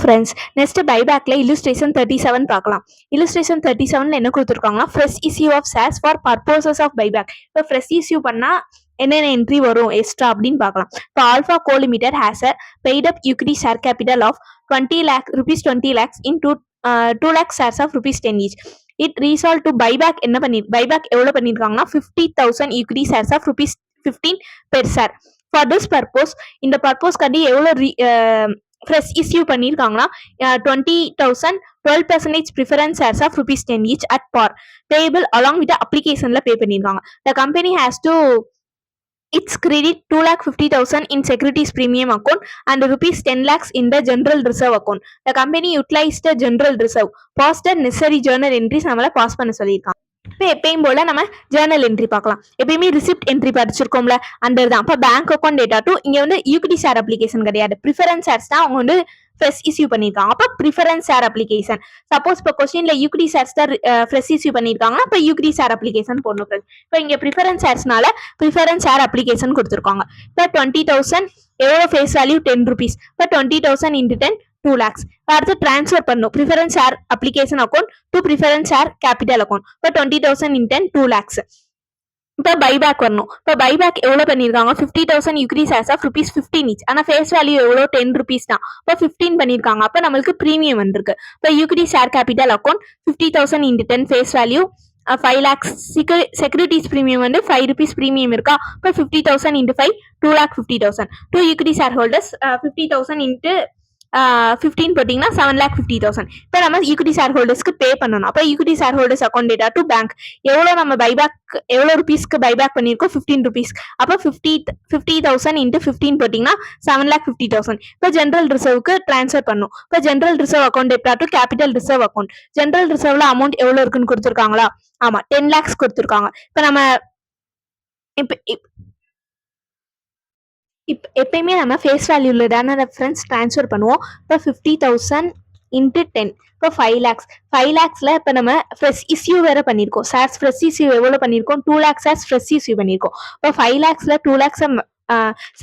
Friends, next பைபேக்ல illustration 37 பார்க்கலாம். illustration 37ல என்ன கொடுத்துருக்காங்கன்னா fresh issue of shares for purposes of buyback. இப்போ fresh issue பண்ணா என்னென்ன என்ட்ரி வரும் எக்ஸ்ட்ரா அப்படின்னு பார்க்கலாம். இப்போ alpha co limited has a paid up equity share capital of 20 lakhs in 2 lakh shares of rupees 10 each. It resolved to buyback என்ன பண்ணி buyback எவ்வளோ பண்ணியிருக்காங்கன்னா 50,000 equity shares of rupees 15 per share. For this purpose இந்த purpose கண்டி எவ்வளோ fresh issue பண்ணியிருக்காங்கன்னா 20,000 12% preference shares of ₹10 each at par payable along with அப்ளிகேஷன்ல pay பண்ணியிருக்காங்க. The company has to its credit 2,50,000 in securities premium account and ₹10 lakhs in the general reserve account. The company utilized the general reserve. Pass the necessary journal entries நம்மள pass பண்ண சொல்லியிருக்காங்க. இப்போ எப்பயும் போல நம்ம Journal entry பார்க்கலாம். எப்பயுமே receipt entry படிச்சிருக்கோம்ல அந்த தான். இப்போ பேங்க் அக்கௌண்ட் டேட்டா டூ இங்கே வந்து ஈக்விட்டி ஷேர் அப்ளிகேஷன் கிடையாது, ப்ரிஃபரன்ஸ் ஷேர்ஸ் தான் அவங்க வந்து ஃப்ரெஷ் இஸ்யூ பண்ணியிருக்காங்க. அப்போ ப்ரிஃபரன்ஸ் ஷேர் அப்ளிகேஷன். சப்போஸ் இப்போ கொஸ்டின்ல ஈக்விட்டி ஷேர்ஸ் தான் ஃப்ரெஷ் இஸ்யூ பண்ணியிருக்காங்கன்னா இப்போ ஈக்விட்டி ஷேர் அப்ளிகேஷன் போடணும் ஃப்ரெண்ட்ஸ். இப்போ இங்கே ப்ரிஃபரன்ஸ் ஷேர்ஸ்னால ப்ரிஃபரன்ஸ் ஷேர் அப்ளிகேஷன் கொடுத்துருக்காங்க. இப்போ 20,000 எவ்வளோ ஃபேஸ் வேல்யூ ₹10. இப்போ 20,000 into 10 2 lakhs. அடுத்து ட்ரான்ஸ்ஃபர் பண்ணும் preference share application account to preference share capital account. இப்போ 20,000 in 10 2 lakhs. இப்போ பைபேக் வரணும். இப்போ பைபேக் எவ்வளோ பண்ணியிருக்காங்க 50,000 ஈக்விட்டி ஷேர்ஸ் ஆஃப் ₹15 each. ஆனால் ஃபேஸ் வேல்யூ எவ்வளோ ₹10 தான். இப்போ 15 பண்ணியிருக்காங்க. அப்போ நம்மளுக்கு ப்ரீமியம் வந்திருக்கு. இப்போ equity share capital account 50,000 into 10 face value 5 lakhs. Securities premium வந்து ₹5 ப்ரீமியம் இருக்கா. இப்போ 50,000 into 5 2,50,000. To equity share holders 50,000 into 15 போட்டிங்கன்னா 7,50,000. இப்போ நம்ம ஈக்விட்டி ஷேர் ஹோல்டர்ஸ்க்கு பே பண்ணணும். அப்போ equity share holders account data to bank எவ்வளோ நம்ம பைபேக் எவ்வளோ ருபீஸ்க்கு பைபேக் பண்ணியிருக்கோம் ₹15. அப்போ 50,000 into 15 போட்டிங்கன்னா 7,50,000. இப்போ ஜென்ரல் ரிசர்வுக்கு ட்ரான்ஸ்ஃபர் பண்ணும். இப்போ general reserve account data to capital reserve account. General ரிசர்வ்ல அமௌண்ட் எவ்வளோ இருக்குன்னு கொடுத்துருக்காங்களா? ஆமாம் 10 lakhs கொடுத்துருக்காங்க. இப்போ நம்ம எப்பயுமே நம்ம ஃபேஸ் வேல்யூல தானே ரெஃபரன்ஸ் ட்ரான்ஸ்ஃபர் பண்ணுவோம். இப்போ 50,000 into 10 இப்போ 5 lakhs. 5 lakhsல இப்போ நம்ம ஃப்ரெஷ் இஸ்யூ வேற பண்ணியிருக்கோம். ஷேர்ஸ் ஃப்ரெஷ் இஸ்யூ எவ்வளோ பண்ணியிருக்கோம் 2 lakhs ஷேர்ஸ் ஃப்ரெஷ் இஸ்யூ பண்ணியிருக்கோம். இப்போ 5 lakhsல 2 lakhs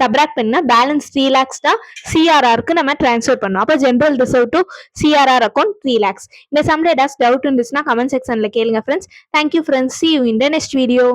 சப்ராக்ட் பண்ணா பேலன்ஸ் 3 lakhs தான் சிஆர்ஆருக்கு நம்ம ட்ரான்ஸ்ஃபர் பண்ணோம். அப்போ general reserve to CRR account 3 lakhs. இந்த சம்ல ஏதாச்சும் டவுட் இருந்துச்சுன்னா கமெண்ட் செக்ஷன்ல கேளுங்க friends. Thank you friends. see you in the next video.